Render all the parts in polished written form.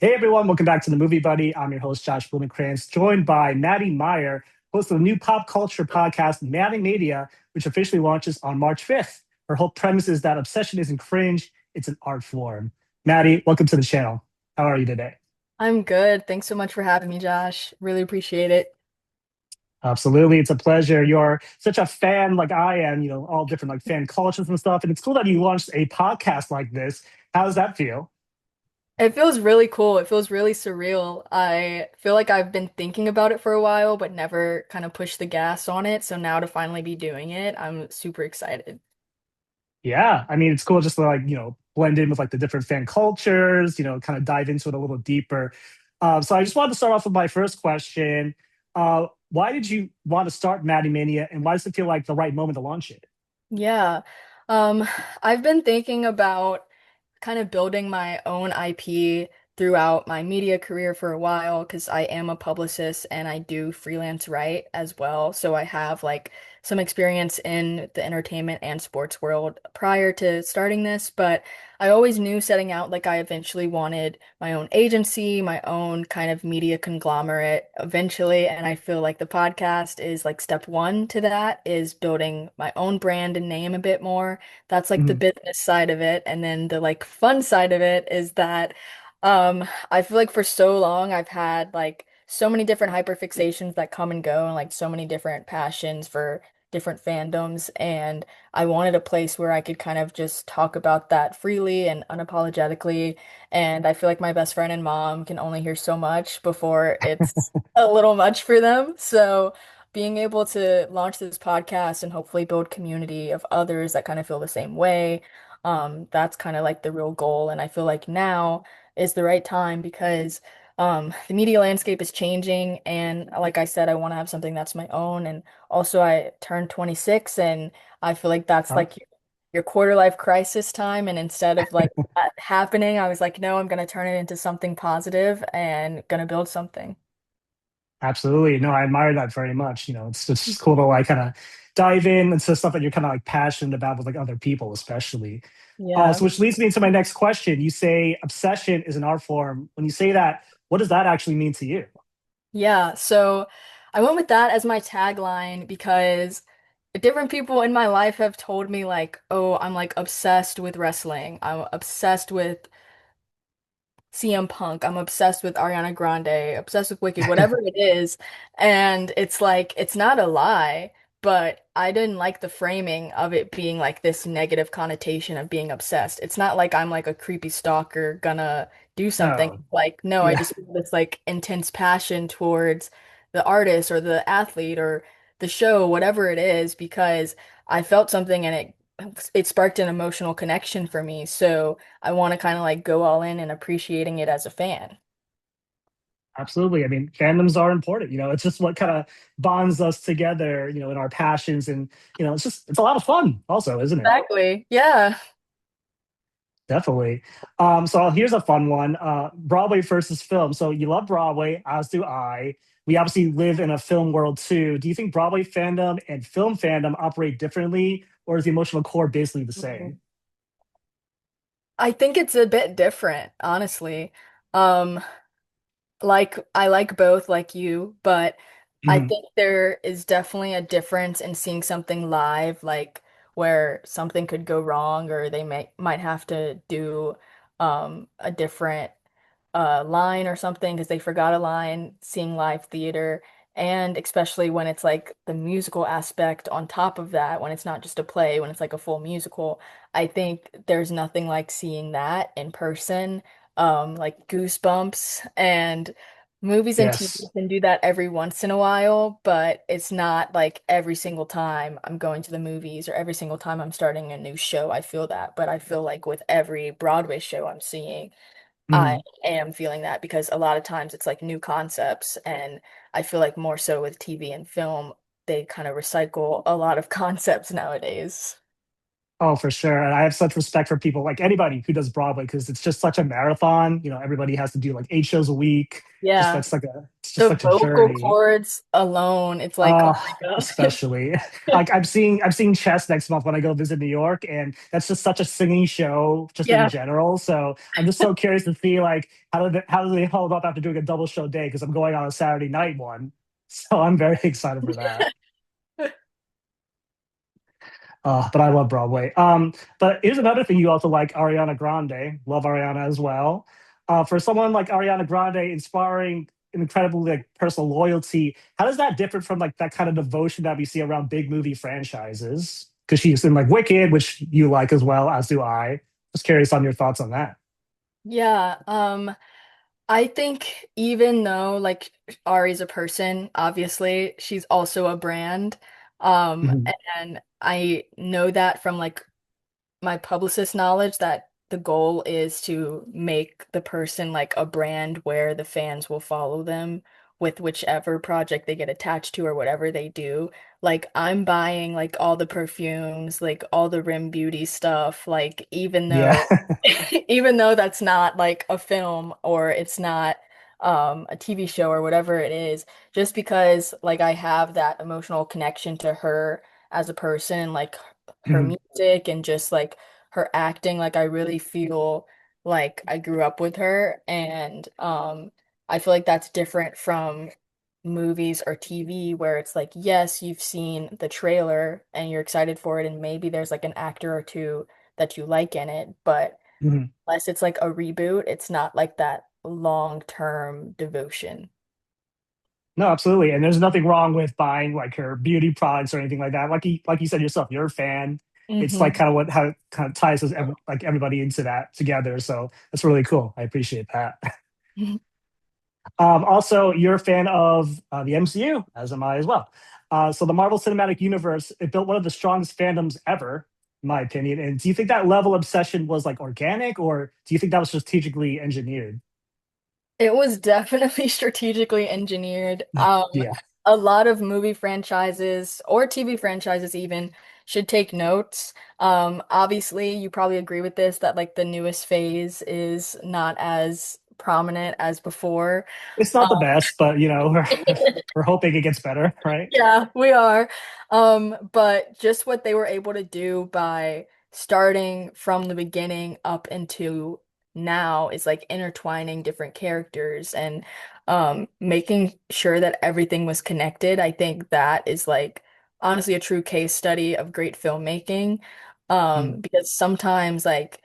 Hey everyone, welcome back to the Movie Buddy. I'm your host, Josh Blumenkrantz, joined by Maddy Myer, host of the new pop culture podcast, Maddy Mania, which officially launches on March 5th. Her whole premise is that obsession isn't cringe, it's an art form. Maddy, welcome to the channel. How are you today? I'm good. Thanks so much for having me, Josh. Really appreciate it. Absolutely, it's a pleasure. You're such a fan like I am, all different like fan cultures and stuff. And it's cool that you launched a podcast like this. How does that feel? It feels really cool. It feels really surreal. I feel like I've been thinking about it for a while, but never kind of pushed the gas on it. So now to finally be doing it, I'm super excited. Yeah, I mean, it's cool just to like, blend in with like the different fan cultures, kind of dive into it a little deeper. So I just wanted to start off with my first question. Why did you want to start Maddy Mania and why does it feel like the right moment to launch it? Yeah. Um, I've been thinking about kind of building my own IP throughout my media career for a while because I am a publicist and I do freelance write as well. So I have like some experience in the entertainment and sports world prior to starting this, but I always knew setting out like I eventually wanted my own agency, my own kind of media conglomerate eventually, and I feel like the podcast is like step one to that is building my own brand and name a bit more. That's like the Mhm. business side of it. And then the like fun side of it is that I feel like for so long I've had like so many different hyperfixations that come and go and like so many different passions for different fandoms. And I wanted a place where I could kind of just talk about that freely and unapologetically. And I feel like my best friend and mom can only hear so much before it's a little much for them. So being able to launch this podcast and hopefully build community of others that kind of feel the same way, that's kind of like the real goal. And I feel like now is the right time because the media landscape is changing. And like I said, I want to have something that's my own. And also, I turned 26, and I feel like that's Uh, like your quarter life crisis time. And instead of like that happening, I was like, no, I'm going to turn it into something positive and going to build something. Absolutely. No, I admire that very much. It's just cool to like kind of dive in into stuff that you're kind of like passionate about with like other people, especially. Yeah. So which leads me into my next question. You say obsession is an art form. When you say that, what does that actually mean to you? Yeah, so I went with that as my tagline because different people in my life have told me like, "Oh, I'm like obsessed with wrestling. I'm obsessed with CM Punk. I'm obsessed with Ariana Grande, obsessed with Wicked, whatever it is." And it's like, it's not a lie, but I didn't like the framing of it being like this negative connotation of being obsessed. It's not like I'm like a creepy stalker gonna do something. Oh, Like, no, I yeah. just feel this like intense passion towards the artist or the athlete or the show, whatever it is, because I felt something and it sparked an emotional connection for me. So I want to kind of like go all in and appreciating it as a fan. Absolutely. I mean, fandoms are important. It's just what kind of bonds us together, in our passions. And, it's a lot of fun also, isn't it? Exactly. Yeah. Definitely. So here's a fun one. Broadway versus film. So you love Broadway, as do I. We obviously live in a film world too. Do you think Broadway fandom and film fandom operate differently, or is the emotional core basically the Mhm. same? I think it's a bit different, honestly. Um, like I like both like you, but I Mhm. think there is definitely a difference in seeing something live, like where something could go wrong or they might have to do a different line or something because they forgot a line, seeing live theater, and especially when it's like the musical aspect on top of that, when it's not just a play, when it's like a full musical, I think there's nothing like seeing that in person, like goosebumps and movies and TV Yes. can do that every once in a while, but it's not like every single time I'm going to the movies or every single time I'm starting a new show, I feel that. But I feel like with every Broadway show I'm seeing, I Mhm. am feeling that because a lot of times it's like new concepts, and I feel like more so with TV and film, they kind of recycle a lot of concepts nowadays. Oh, for sure. And I have such respect for people like anybody who does Broadway because it's just such a marathon. Everybody has to do like 8 shows a week. Just Yeah. that's like a it's just The such a vocal journey. cords alone, it's like, oh my God. Especially like I'm seeing Chess next month when I go visit New York, and that's just such a singing show just in Yeah. general. So I'm just so curious to see like how do they hold up after doing a double show day because I'm going on a Saturday night one. So I'm very excited for that. But I love Broadway. But here's another thing you also like Ariana Grande. Love Ariana as well. For someone like Ariana Grande, inspiring incredible like personal loyalty. How does that differ from like that kind of devotion that we see around big movie franchises? Because she's in like Wicked, which you like as well, as do I. Just curious on your thoughts on that. Yeah, I think even though like Ari's a person, obviously, she's also a brand. Mhm. And I know that from like my publicist knowledge that the goal is to make the person like a brand where the fans will follow them with whichever project they get attached to or whatever they do. Like I'm buying like all the perfumes, like all the Rim Beauty stuff, like even Yeah. though even though that's not like a film or it's not a TV show or whatever it is, just because like I have that emotional connection to her as a person, like her Mhm. music and just like her acting, like I really feel like I grew up with her and I feel like that's different from movies or TV where it's like yes, you've seen the trailer and you're excited for it and maybe there's like an actor or two that you like in it, but Mhm. unless it's like a reboot, it's not like that long-term devotion. No, absolutely. And there's nothing wrong with buying like her beauty products or anything like that. Like you said yourself, you're a fan. It's like Hmm. kind of what how it kind of ties us like everybody into that together. So that's really cool. I appreciate that. Also, you're a fan of the MCU, as am I as well. So the Marvel Cinematic Universe, it built one of the strongest fandoms ever, in my opinion. And do you think that level of obsession was like organic, or do you think that was strategically engineered? It was definitely strategically engineered. Yeah. A lot of movie franchises or TV franchises even should take notes. Obviously, you probably agree with this that like the newest phase is not as prominent as before. It's not the best, but we're hoping it gets better, right? Yeah, we are. But just what they were able to do by starting from the beginning up into now is like intertwining different characters and making sure that everything was connected. I think that is like honestly a true case study of great filmmaking. Mm. Because sometimes like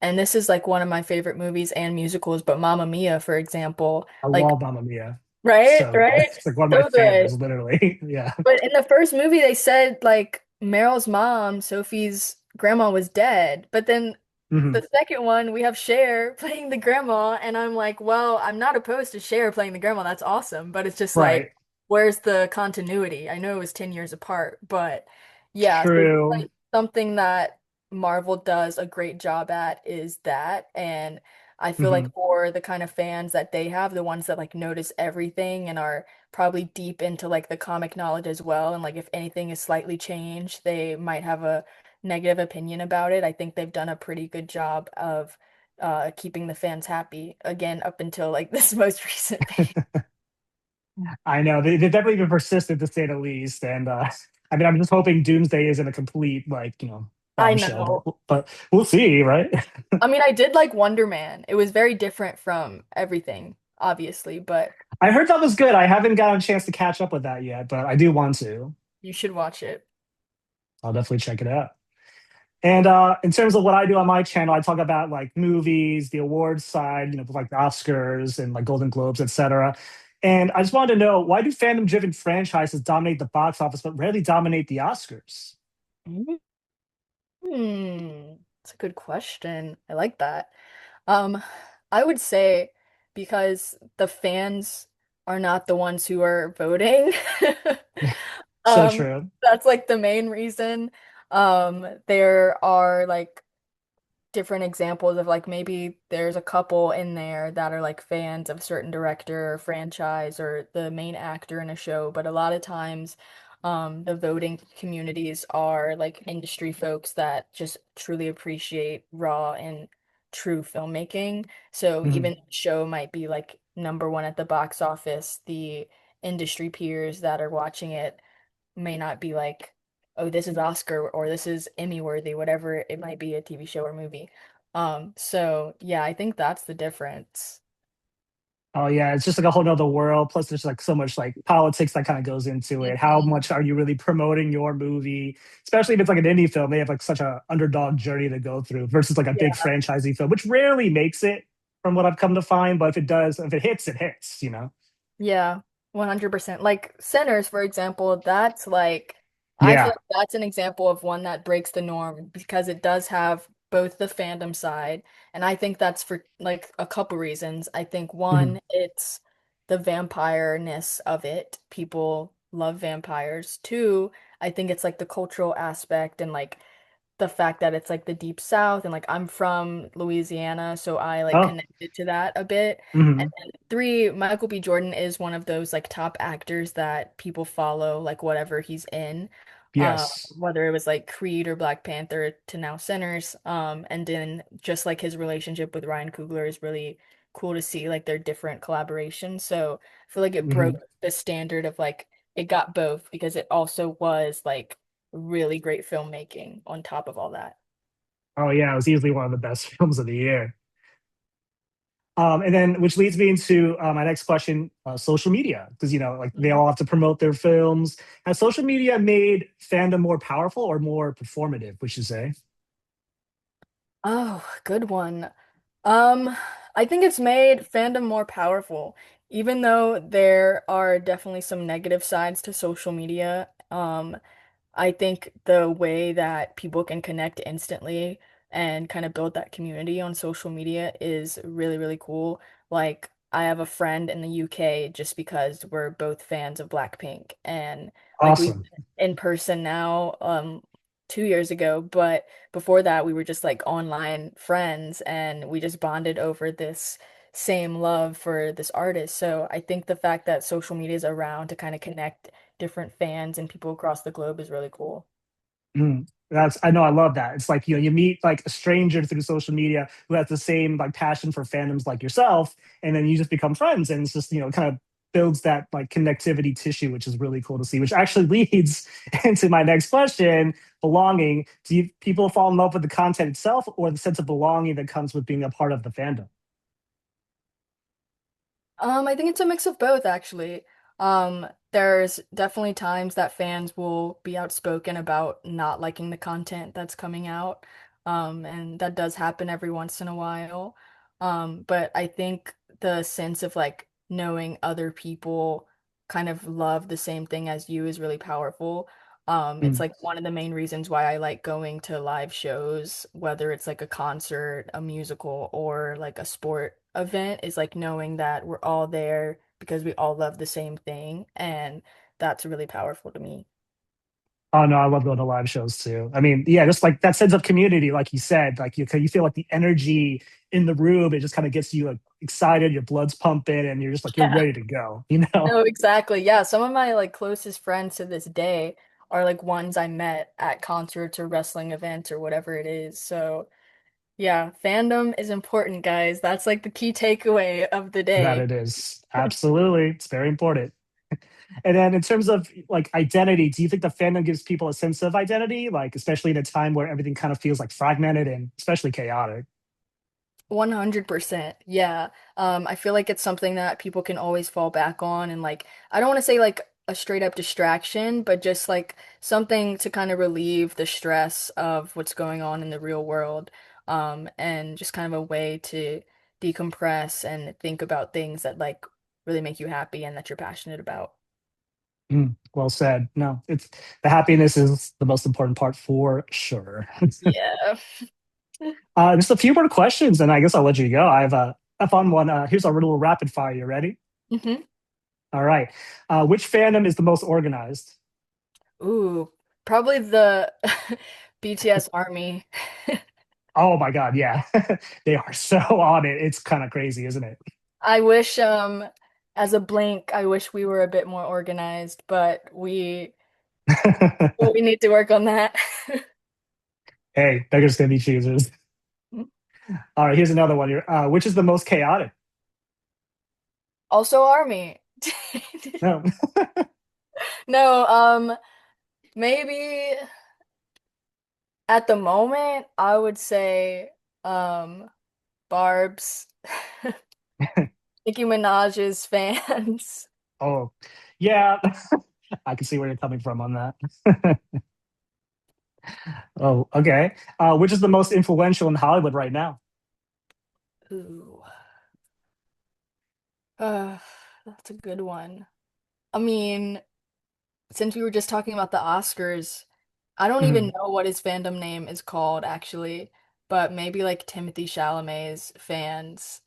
and this is like one of my favorite movies and musicals, but Mamma Mia, for example, I like love Mamma Mia. right, So good. right? It's like one of my So good. favorites, literally. Yeah. But in the first movie, they said like Meryl's mom, Sophie's grandma, was dead. But then Hmm. the second one, we have Cher playing the grandma, and I'm like, well, I'm not opposed to Cher playing the grandma. That's awesome. But it's just like, Right. where's the continuity? I know it was 10 years apart, but yeah, so just True. like something that Marvel does a great job at is that. And I feel Hmm. like for the kind of fans that they have, the ones that like notice everything and are probably deep into like the comic knowledge as well, and like if anything is slightly changed, they might have a negative opinion about it. I think they've done a pretty good job of keeping the fans happy again up until like this most recent thing. I know they've definitely been persistent to say the least, and I mean, I'm just hoping Doomsday isn't a complete like I bombshell, know. but we'll see, right? I mean, I did like Wonder Man. It was very different from everything, obviously, but I heard that was good. I haven't gotten a chance to catch up with that yet, but I do want to. you should watch it. I'll definitely check it out. And in terms of what I do on my channel, I talk about like movies, the awards side, like the Oscars and like Golden Globes, etc. And I just wanted to know, why do fandom-driven franchises dominate the box office but rarely dominate the Oscars? That's a good question. I like that. Um, I would say because the fans are not the ones who are voting. So true. That's like the main reason. There are like different examples of like maybe there's a couple in there that are like fans of a certain director or franchise or the main actor in a show, but a lot of times the voting communities are like industry folks that just truly appreciate raw and true filmmaking. So Mhm. even the show might be like number one at the box office, the industry peers that are watching it may not be like, oh, this is Oscar or this is Emmy worthy, whatever it might be, a TV show or movie. So yeah, I think that's the difference. Oh yeah, it's just like a whole nother world. Plus, there's like so much like politics that kind of goes into it. How Mhm. much are you really promoting your movie? Especially if it's like an indie film, they have like such a underdog journey to go through versus like a big Yeah. franchising film, which rarely makes it from what I've come to find. But if it does, if it hits, it hits, you know? Yeah, 100%. Like Sinners, for example, that's like I feel Yeah. like that's an example of one that breaks the norm because it does have both the fandom side, and I think that's for like a couple reasons. I think Mhm. one, it's the vampire-ness of it. People love vampires. Two, I think it's like the cultural aspect and like the fact that it's like the deep south and like I'm from Louisiana, so I like Oh, connected to that a bit. And mhm. then three, Michael B. Jordan is one of those like top actors that people follow, like whatever he's in. Yes. Whether it was like Creed or Black Panther to now Sinners. And then just like his relationship with Ryan Coogler is really cool to see like their different collaborations. So I feel like it broke Mhm. the standard of like it got both because it also was like really great filmmaking on top of all that. Oh yeah, it was easily one of the best films of the year. And then, which leads me into my next question: social media, because like they Mhm. all have to promote their films. Has social media made fandom more powerful or more performative? Would you say? Oh, good one. Um, I think it's made fandom more powerful, even though there are definitely some negative sides to social media. I think the way that people can connect instantly and kind of build that community on social media is really, really cool. Like, I have a friend in the UK just because we're both fans of Blackpink, and like we've Awesome. been in person now, 2 years ago, but before that we were just like online friends and we just bonded over this same love for this artist. So I think the fact that social media is around to kind of connect different fans and people across the globe is really cool. That's I know I love that. It's like you meet like a stranger through social media who has the same like passion for fandoms like yourself, and then you just become friends, and it's just kind of builds that like connectivity tissue, which is really cool to see. Which actually leads into my next question: belonging. Do people fall in love with the content itself, or the sense of belonging that comes with being a part of the fandom? I think it's a mix of both, actually. There's definitely times that fans will be outspoken about not liking the content that's coming out. And that does happen every once in a while. But I think the sense of like knowing other people kind of love the same thing as you is really powerful. It's Mm. like one of the main reasons why I like going to live shows, whether it's like a concert, a musical, or like a sport event, is like knowing that we're all there because we all love the same thing. And that's really powerful to me. Oh no, I love going to live shows too. I mean, yeah, just like that sense of community, like you said, like you feel like the energy in the room, it just kind of gets you like excited, your blood's pumping, and you're just like you're Yeah. ready to go, you know? No, exactly. Yeah, some of my like closest friends to this day are like ones I met at concerts or wrestling events or whatever it is. So, yeah, fandom is important, guys. That's like the key takeaway of the That day. it is. Absolutely. It's very important. And then in terms of like identity, do you think the fandom gives people a sense of identity, like especially in a time where everything kind of feels like fragmented and especially chaotic? 100%. Yeah. I feel like it's something that people can always fall back on and like I don't want to say like a straight up distraction, but just like something to kind of relieve the stress of what's going on in the real world. And just kind of a way to decompress and think about things that like really make you happy and that you're passionate about. Well said. No, it's the happiness is the most important part for sure. Yeah. Just a few more questions, and I guess I'll let you go. I have a fun one. Here's our little rapid fire. You ready? hmm All right. Which fandom is the most organized? Ooh, probably the BTS Army. Oh my God, yeah. They are so on it. It's kind of crazy, isn't it? I wish, as a Blink, I wish we were a bit more organized, but we need to work on that. Hey, beggars can be choosers. All right, here's another one here. Which is the most chaotic? Also Army. No. No, maybe at the moment I would say Barb's Nicki Minaj's fans. Oh, yeah. I can see where you're coming from on that. Oh, okay. Which is the most influential in Hollywood right now? Ooh. Uh, that's a good one. I mean, since we were just talking about the Oscars, I don't even Mhm. know what his fandom name is called actually, but maybe like Timothy Chalamet's fans.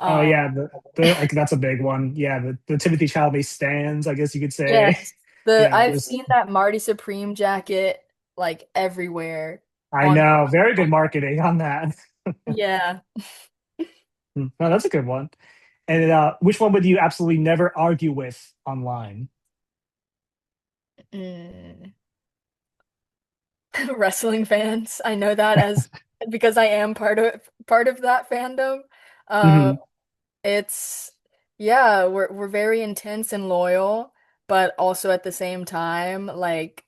Oh Um, yeah, like that's a big one. Yeah, the Timothy Chalamet stands, I guess you could say. yes, the Yeah, I've there's seen that Marty Supreme jacket like everywhere I on know, social very good media. marketing on that. Yeah. No, that's a good one. And which one would you absolutely never argue with online? Mm. Wrestling fans. I know that as because I am part of that fandom. Uh, Hmm. it's yeah, we're very intense and loyal, but also at the same time, like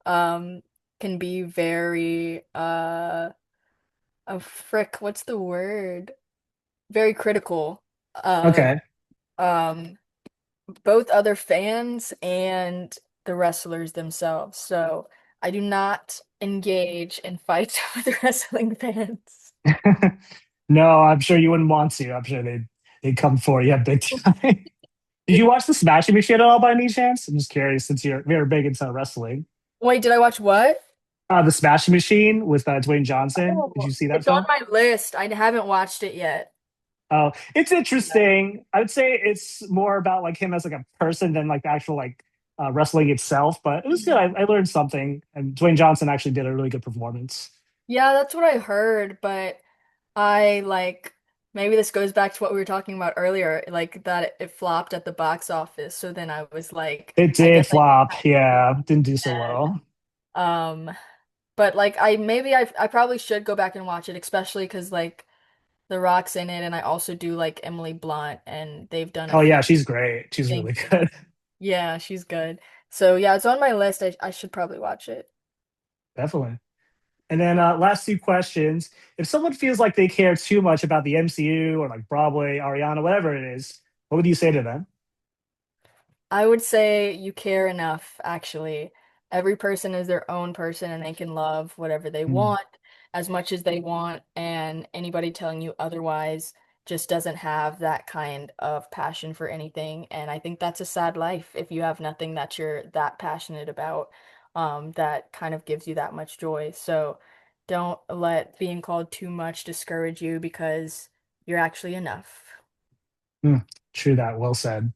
um can be very oh frick, what's the word? Very critical of Okay. um both other fans and the wrestlers themselves. So I do not engage in fights with wrestling fans. No, I'm sure you wouldn't want to. I'm sure they'd come for you big time. Did you watch the Smashing Machine at all by any chance? I'm just curious since you're big into wrestling. Wait, did I watch what? The Smashing Machine with Dwayne Johnson. Did Oh, you see that it's on film? my list. I haven't watched it yet. Oh, it's interesting. I would say it's more about like him as like a person than like the actual like wrestling itself. But it was good. I learned something, and Dwayne Johnson actually did a really good performance. Yeah, that's what I heard, but I like maybe this goes back to what we were talking about earlier, like that it flopped at the box office. So then I was like, It I did guess I flop. Yeah, have didn't do so to. well. Um, but like I probably should go back and watch it, especially because like The Rock's in it, and I also do like Emily Blunt, and they've done a Oh yeah, few she's great. She's things really together. good. Yeah, she's good. So yeah, it's on my list. I should probably watch it. Definitely. And then last two questions. If someone feels like they care too much about the MCU or like Broadway, Ariana, whatever it is, what would you say to them? I would say you care enough, actually. Every person is their own person and they can love whatever they Mm. want as much as they want, and anybody telling you otherwise just doesn't have that kind of passion for anything. And I think that's a sad life if you have nothing that you're that passionate about, that kind of gives you that much joy. So don't let being called too much discourage you because you're actually enough. Mm. True that. Well said.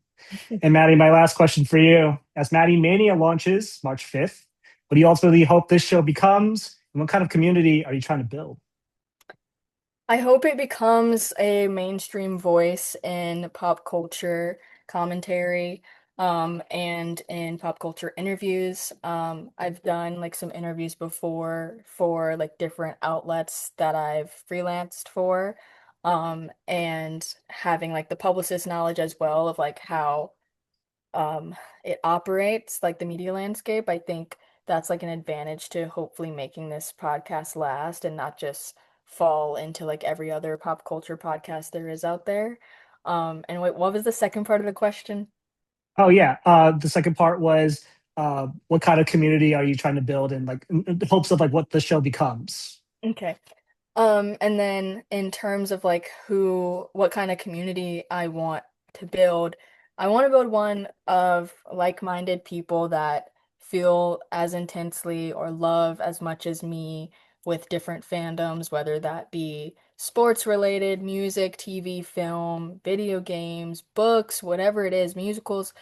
And Maddie, my last question for you. As Maddy Mania launches March 5th, what do you ultimately hope this show becomes? And what kind of community are you trying to build? I hope it becomes a mainstream voice in pop culture commentary, and in pop culture interviews. I've done like some interviews before for like different outlets that I've freelanced for, and having like the publicist knowledge as well of like how it operates, like the media landscape. I think that's like an advantage to hopefully making this podcast last and not just fall into like every other pop culture podcast there is out there. And wait, what was the second part of the question? Oh yeah. The second part was what kind of community are you trying to build and like in hopes of like what the show becomes? Okay. And then in terms of like what kind of community I want to build, I want to build one of like-minded people that feel as intensely or love as much as me with different fandoms, whether that be sports related, music, TV, film, video games, books, whatever it is, musicals,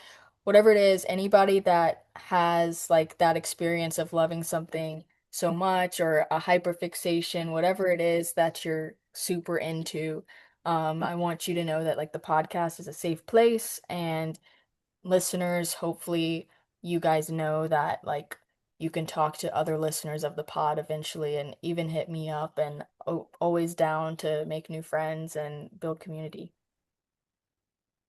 whatever it is, anybody that has like that experience of loving something so much or a hyperfixation, whatever it is that you're super into. I want you to know that like the podcast is a safe place, and listeners, hopefully you guys know that like you can talk to other listeners of the pod eventually and even hit me up, and always down to make new friends and build community.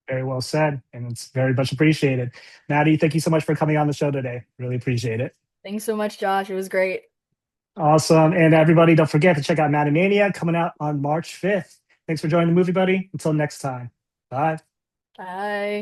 Very well said, and it's very much appreciated. Maddy, thank you so much for coming on the show today. Really appreciate it. Thanks so much, Josh. It was great. Awesome. And everybody, don't forget to check out Maddy Mania coming out on March 5th. Thanks for joining the Movie Buddy. Until next time. Bye. Bye.